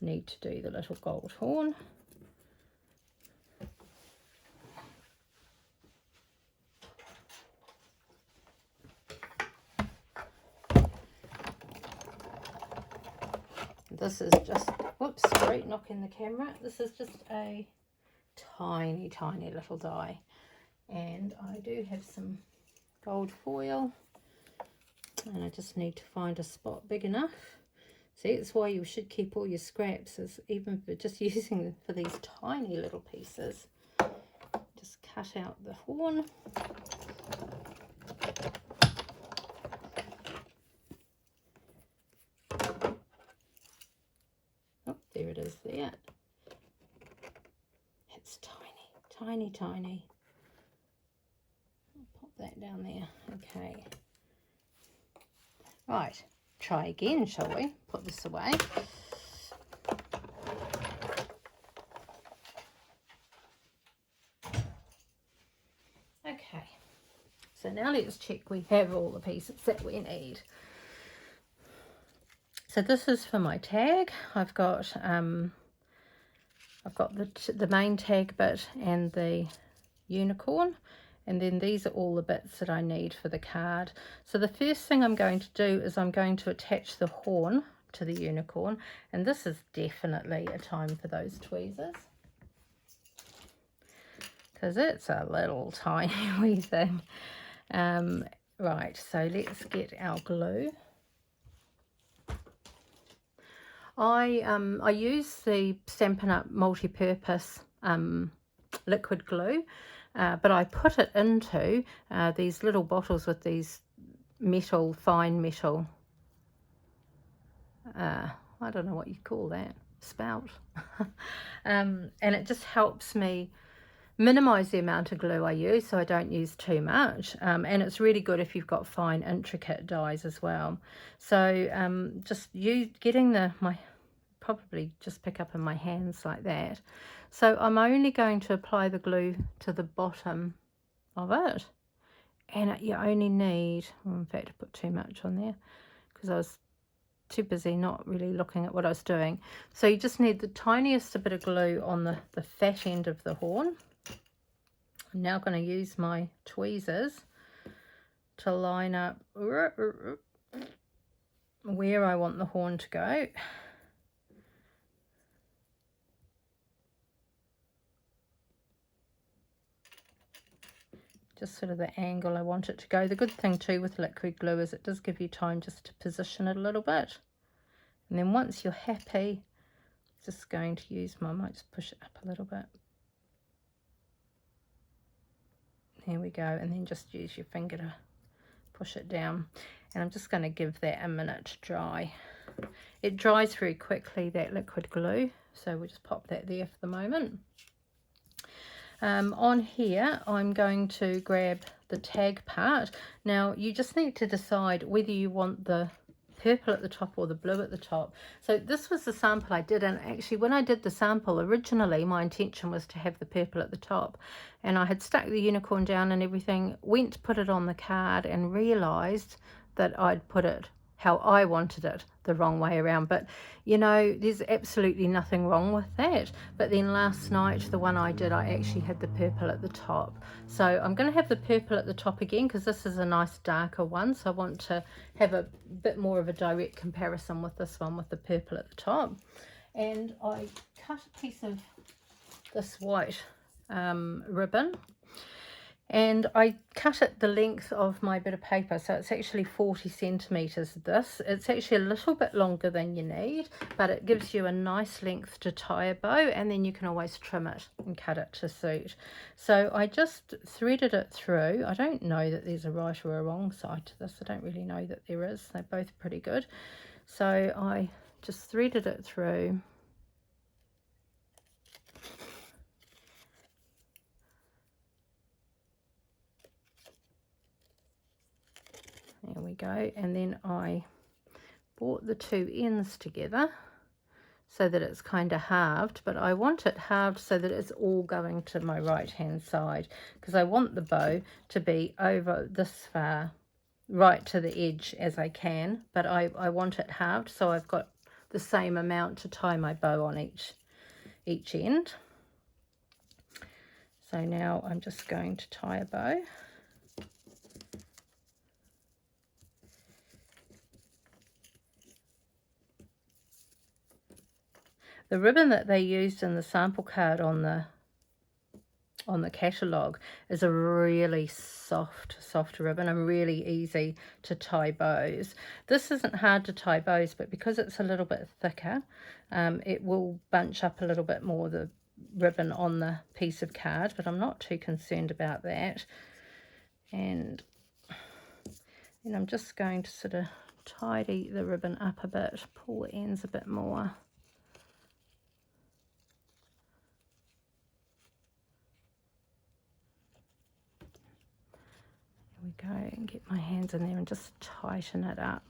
need to do the little gold horn. This is just, whoops, sorry, knocking the camera. This is just a tiny, tiny little die. And I do have some gold foil. And I just need to find a spot big enough. See, it's why you should keep all your scraps, is even for just using them for these tiny little pieces. Just cut out the horn. There it is there. It's tiny, tiny, tiny. I'll pop that down there. Okay. Right, try again, shall we? Put this away. Okay. So now let's check we have all the pieces that we need. So this is for my tag. I've got the main tag bit and the unicorn, and then these are all the bits that I need for the card. So the first thing I'm going to do is I'm going to attach the horn to the unicorn, and this is definitely a time for those tweezers because it's a little tiny wee thing. Right, so let's get our glue. I use the Stampin' Up multi-purpose liquid glue, but I put it into these little bottles with these metal, fine metal, I don't know what you call that, spout. And it just helps me minimize the amount of glue I use so I don't use too much, and it's really good if you've got fine intricate dies as well. So just getting my probably just pick up in my hands like that. So I'm only going to apply the glue to the bottom of it, and you only need, well, in fact I put too much on there because I was too busy not really looking at what I was doing. So you just need the tiniest bit of glue on the fat end of the horn. I'm now going to use my tweezers to line up where I want the horn to go. Just sort of the angle I want it to go. The good thing too with liquid glue is it does give you time just to position it a little bit. And then once you're happy, just going to use I might just push it up a little bit. There we go, and then just use your finger to push it down. And I'm just going to give that a minute to dry. It dries very quickly, that liquid glue, so we'll just pop that there for the moment. On here, I'm going to grab the tag part. Now, you just need to decide whether you want the purple at the top or the blue at the top. So this was the sample I did, and actually when I did the sample originally my intention was to have the purple at the top, and I had stuck the unicorn down and everything, went to put it on the card and realized that I'd put it how I wanted it, the wrong way around. But you know, there's absolutely nothing wrong with that. But then last night, the one I did, I actually had the purple at the top. So I'm going to have the purple at the top again because this is a nice darker one, so I want to have a bit more of a direct comparison with this one with the purple at the top. And I cut a piece of this white ribbon, And I cut it the length of my bit of paper, so it's actually 40 centimetres this. It's actually a little bit longer than you need, but it gives you a nice length to tie a bow, and then you can always trim it and cut it to suit. So I just threaded it through. I don't know that there's a right or a wrong side to this. I don't really know that there is. They're both pretty good. So I just threaded it through. There we go. And then I brought the two ends together so that it's kind of halved, but I want it halved so that it's all going to my right hand side, because I want the bow to be over this far, right to the edge as I can, but I want it halved so I've got the same amount to tie my bow on each end. So now I'm just going to tie a bow. The ribbon that they used in the sample card on the catalogue is a really soft ribbon and really easy to tie bows. This isn't hard to tie bows, but because it's a little bit thicker, it will bunch up a little bit more the ribbon on the piece of card, but I'm not too concerned about that. And then I'm just going to sort of tidy the ribbon up a bit, pull the ends a bit more. We go and get my hands in there and just tighten it up.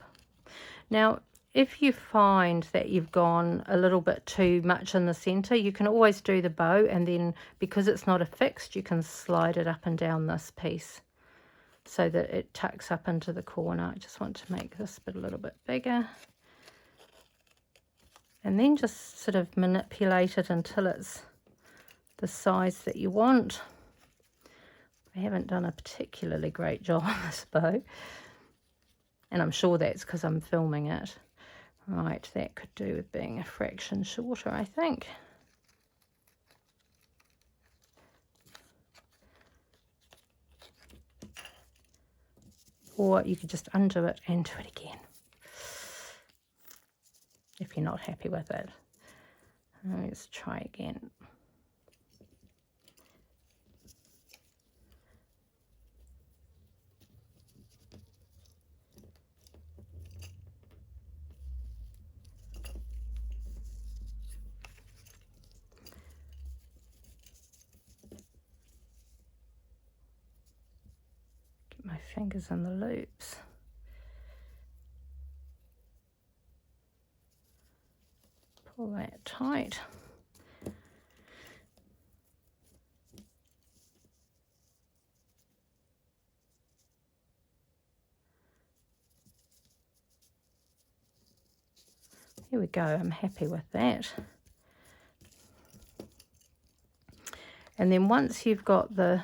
Now, if you find that you've gone a little bit too much in the center, you can always do the bow, and then because it's not affixed, you can slide it up and down this piece so that it tucks up into the corner. I just want to make this bit a little bit bigger, and then just sort of manipulate it until it's the size that you want. I haven't done a particularly great job on this bow, and I'm sure that's because I'm filming it. Right, that could do with being a fraction shorter, I think. Or you could just undo it and do it again if you're not happy with it. Let's try again. Get my fingers in the loops. Pull that tight. Here we go, I'm happy with that. And then once you've got the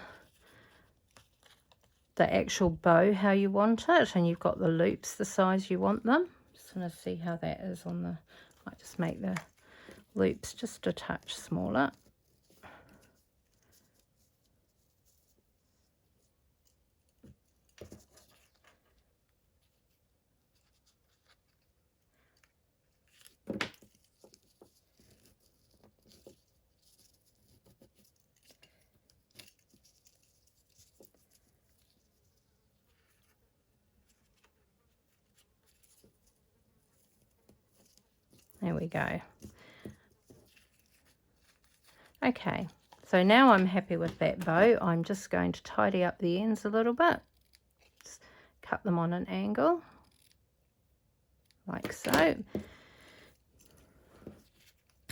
actual bow how you want it, and you've got the loops the size you want them, just going to see how that is on the, might just make the loops just a touch smaller. There we go. Okay, so now I'm happy with that bow. I'm just going to tidy up the ends a little bit. Just cut them on an angle, like so.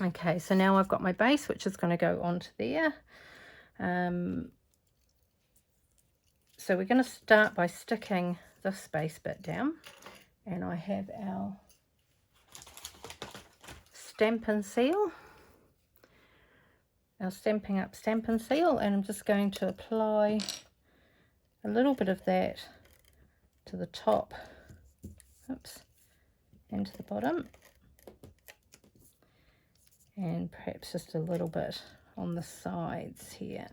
Okay, so now I've got my base, which is going to go onto there. So we're going to start by sticking this base bit down, and I have our Stampin' Seal, our Stampin' Up Stampin' Seal, and I'm just going to apply a little bit of that to the top, oops, and to the bottom, and perhaps just a little bit on the sides here.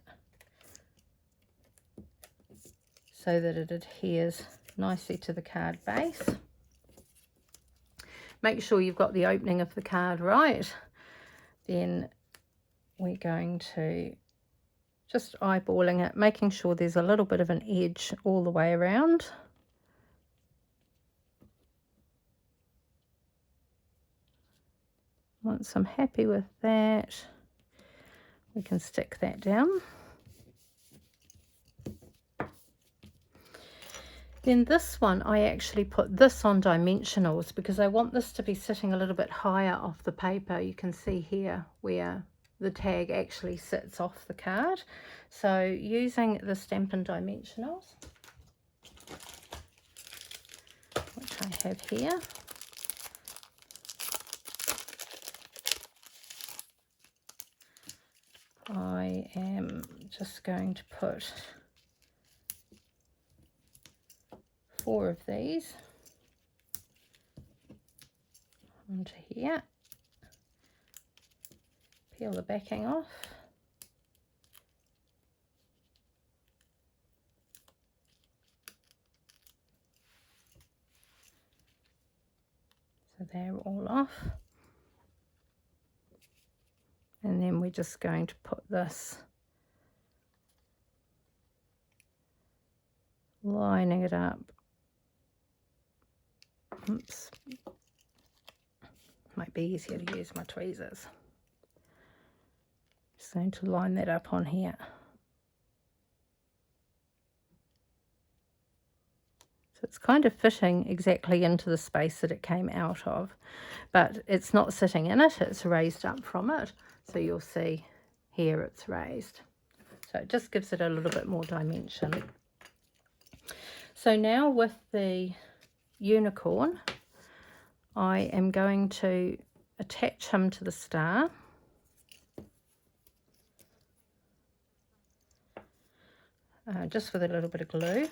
so that it adheres nicely to the card base. Make sure you've got the opening of the card right. Then we're going to just eyeballing it, making sure there's a little bit of an edge all the way around. Once I'm happy with that, we can stick that down. Then this one, I actually put this on dimensionals because I want this to be sitting a little bit higher off the paper. You can see here where the tag actually sits off the card. So using the Stampin' Dimensionals, which I have here, I am just going to put 4 of these onto here. Peel the backing off. So they're all off. And then we're just going to put this, lining it up. Oops. Might be easier to use my tweezers. Just going to line that up on here. So it's kind of fitting exactly into the space that it came out of, but it's not sitting in it, it's raised up from it. So you'll see here it's raised. So it just gives it a little bit more dimension. So now with the unicorn, I am going to attach him to the star. Just with a little bit of glue.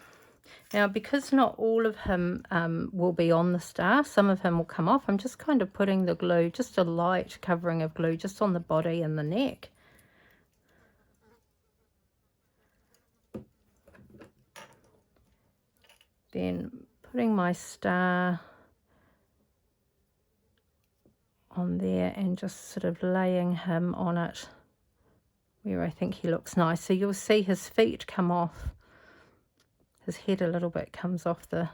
Now, because not all of him will be on the star, some of him will come off, I'm just kind of putting the glue, just a light covering of glue, just on the body and the neck. Then putting my star on there and just sort of laying him on it where I think he looks nice. So you'll see his feet come off. His head a little bit comes off the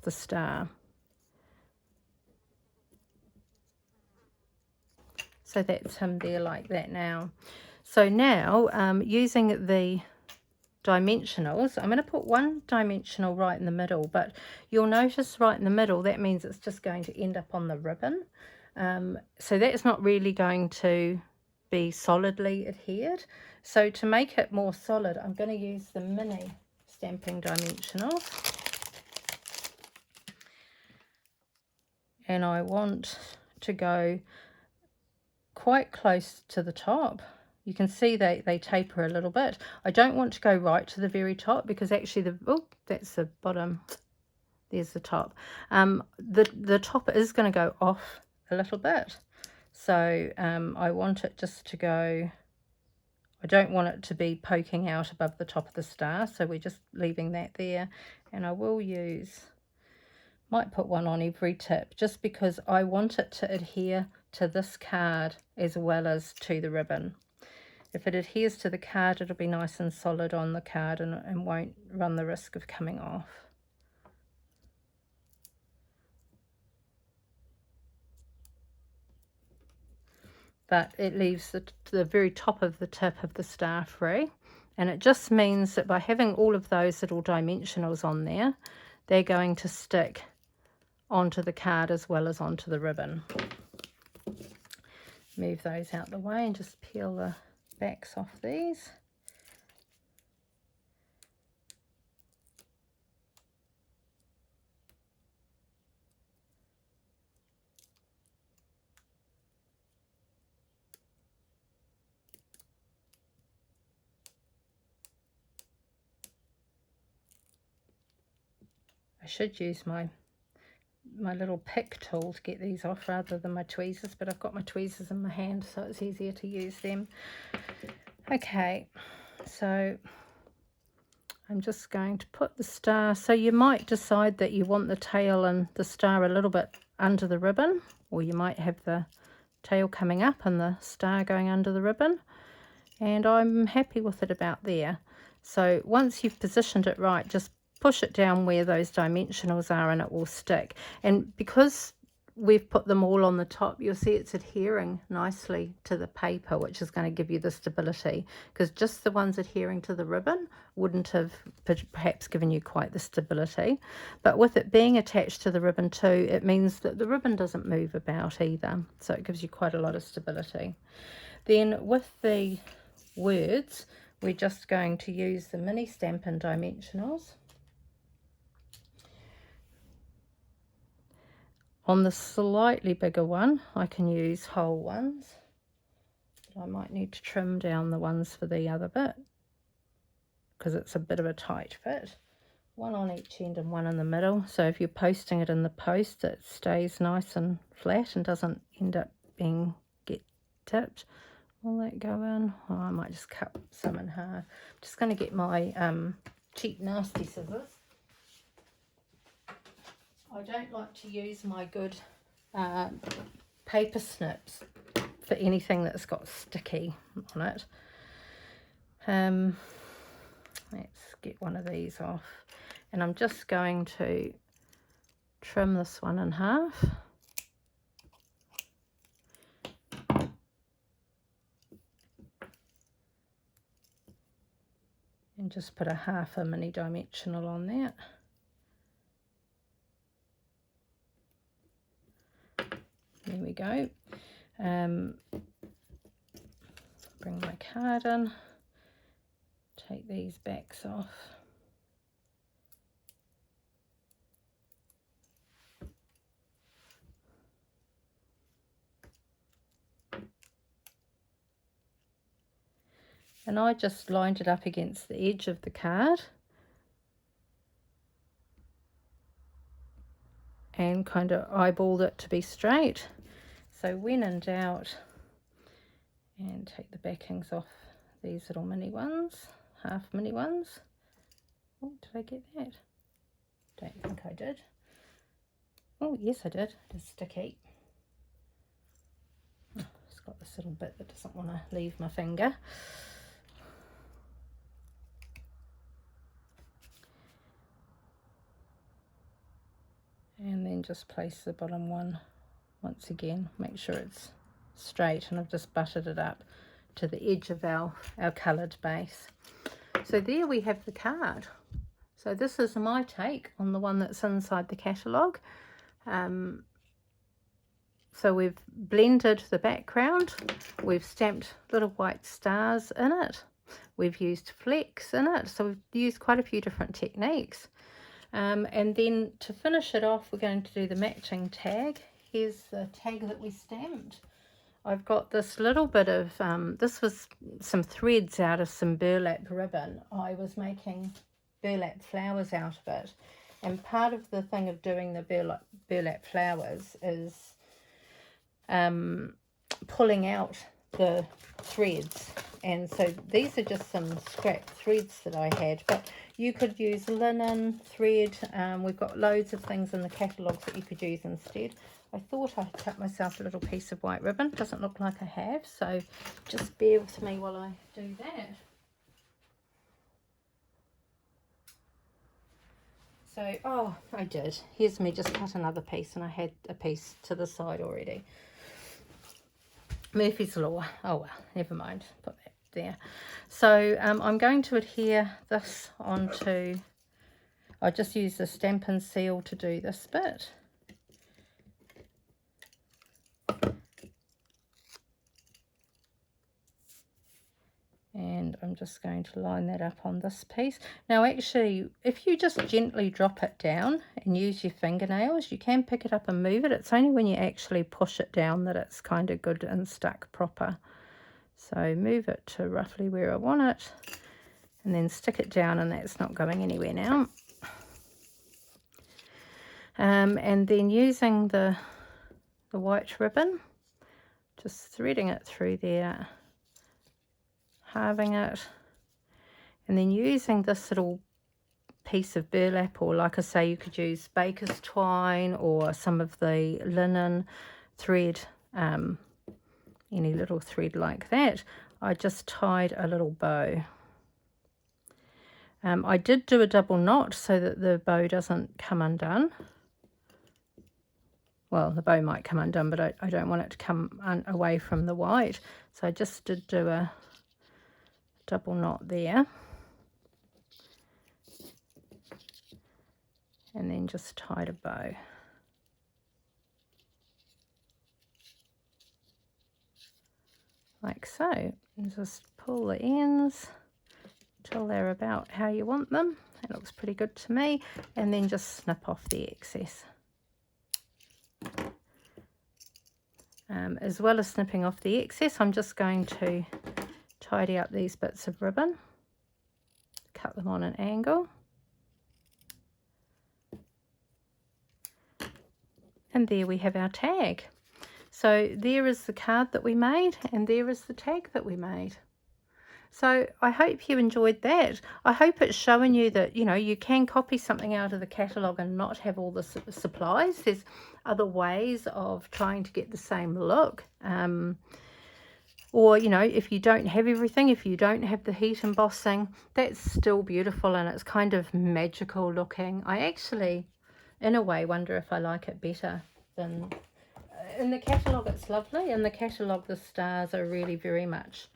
star. So that's him there like that now. So now using the dimensionals, I'm going to put one dimensional right in the middle, but you'll notice right in the middle, that means it's just going to end up on the ribbon. So that's not really going to be solidly adhered. So to make it more solid, I'm going to use the mini stamping dimensionals. And I want to go quite close to the top. You can see they taper a little bit. I don't want to go right to the very top because actually that's the bottom. There's the top. The top is going to go off a little bit. So I want it just to go, I don't want it to be poking out above the top of the star. So we're just leaving that there. And I will might put one on every tip just because I want it to adhere to this card as well as to the ribbon. If it adheres to the card, it'll be nice and solid on the card and won't run the risk of coming off. But it leaves the very top of the tip of the star free. And it just means that by having all of those little dimensionals on there, they're going to stick onto the card as well as onto the ribbon. Move those out the way and just peel the backs off these. I should use my little pick tool to get these off rather than my tweezers, but I've got my tweezers in my hand so it's easier to use them. Okay, so I'm just going to put the star, so you might decide that you want the tail and the star a little bit under the ribbon, or you might have the tail coming up and the star going under the ribbon, and I'm happy with it about there. So once you've positioned it right, just push it down where those dimensionals are and it will stick. And because we've put them all on the top, you'll see it's adhering nicely to the paper, which is going to give you the stability, because just the ones adhering to the ribbon wouldn't have perhaps given you quite the stability. But with it being attached to the ribbon too, it means that the ribbon doesn't move about either, so it gives you quite a lot of stability. Then with the words, we're just going to use the mini Stampin' dimensionals. On the slightly bigger one, I can use whole ones, but I might need to trim down the ones for the other bit because it's a bit of a tight fit. One on each end and one in the middle, so if you're posting it in the post, it stays nice and flat and doesn't end up get tipped. Will that go in? Oh, I might just cut some in half. I'm just going to get my cheap nasty scissors. I don't like to use my good paper snips for anything that's got sticky on it. Let's get one of these off. And I'm just going to trim this one in half. And just put a half a mini dimensional on that. There we go. Bring my card in, take these backs off. And I just lined it up against the edge of the card and kind of eyeballed it to be straight. So when in doubt, and take the backings off these little mini ones, half mini ones. Oh, did I get that? Don't think I did. Oh, yes I did. It is sticky. Oh, it's got this little bit that doesn't want to leave my finger. And then just place the bottom one once again, make sure it's straight, and I've just buttered it up to the edge of our coloured base. So there we have the card. So this is my take on the one that's inside the catalogue. So we've blended the background, we've stamped little white stars in it, we've used flecks in it, so we've used quite a few different techniques. And then to finish it off, we're going to do the matching tag. Here's the tag that we stamped. I've got this little bit of, this was some threads out of some burlap ribbon. I was making burlap flowers out of it. And part of the thing of doing the burlap flowers is pulling out the threads. And so these are just some scrap threads that I had, but you could use linen thread. We've got loads of things in the catalogues that you could use instead. I thought I'd cut myself a little piece of white ribbon. Doesn't look like I have, so just bear with me while I do that. So, oh, I did. Here's me just cut another piece, and I had a piece to the side already. Murphy's Law. Oh well, never mind. Put that there. So I'm going to adhere this onto, I just use the Stampin' Seal to do this bit. And I'm just going to line that up on this piece. Now actually, if you just gently drop it down and use your fingernails, you can pick it up and move it. It's only when you actually push it down that it's kind of good and stuck proper. So move it to roughly where I want it, and then stick it down, and that's not going anywhere now. And then using the white ribbon, just threading it through there, halving it, and then using this little piece of burlap, or like I say, you could use baker's twine or some of the linen thread, any little thread like that. I just tied a little bow. I did do a double knot so that the bow doesn't come undone. Well, the bow might come undone, but I don't want it to come away from the white. So I just did do a double knot there. And then just tied a bow. Like so. And just pull the ends till they're about how you want them. That looks pretty good to me. And then just snip off the excess. As well as snipping off the excess, I'm just going to tidy up these bits of ribbon. Cut them on an angle. And there we have our tag. So there is the card that we made, and there is the tag that we made. So I hope you enjoyed that. I hope it's showing you that, you know, you can copy something out of the catalogue and not have all the supplies. There's other ways of trying to get the same look. Or, you know, if you don't have everything, if you don't have the heat embossing, that's still beautiful and it's kind of magical looking. I actually, in a way, wonder if I like it better than... In the catalogue, it's lovely. In the catalogue, the stars are really very much...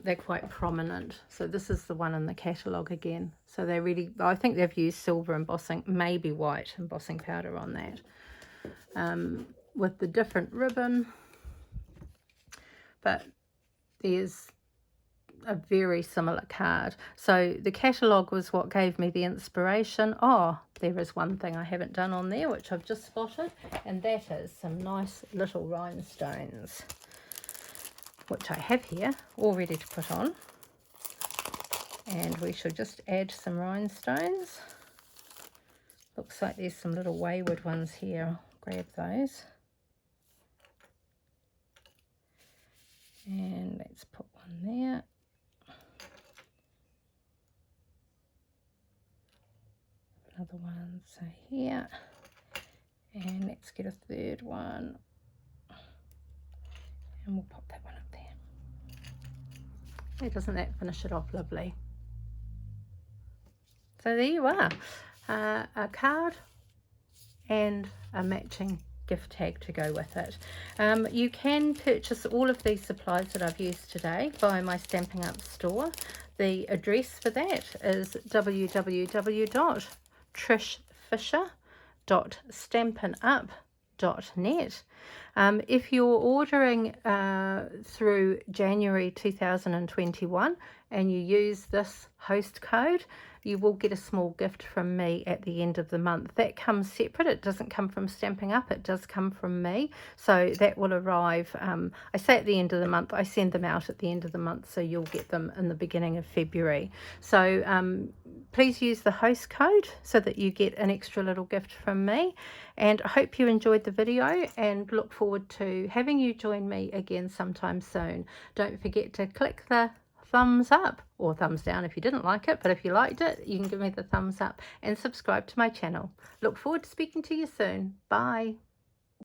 they're quite prominent. So this is the one in the catalogue again. So they're really, I think they've used silver embossing, maybe white embossing powder on that. With the different ribbon. But there's a very similar card. So the catalogue was what gave me the inspiration. Oh, there is one thing I haven't done on there, which I've just spotted. And that is some nice little rhinestones, which I have here all ready to put on. And we shall just add some rhinestones. Looks like there's some little wayward ones here. I'll grab those. And let's put one there. Another one, so here. And let's get a third one. And we'll pop that one up there. Hey, doesn't that finish it off lovely? So there you are. A card and a matching gift tag to go with it. You can purchase all of these supplies that I've used today via my Stampin' Up store. The address for that is www.trishfisher.stampinup.net. If you're ordering through January 2021 and you use this host code, you will get a small gift from me at the end of the month. That comes separate. It doesn't come from Stampin' Up. It does come from me. So that will arrive, I say at the end of the month. I send them out at the end of the month, so you'll get them in the beginning of February. So please use the host code so that you get an extra little gift from me. And I hope you enjoyed the video and look forward to having you join me again sometime soon. Don't forget to click the thumbs up or thumbs down if you didn't like it, but if you liked it, you can give me the thumbs up and subscribe to my channel. Look forward to speaking to you soon. Bye.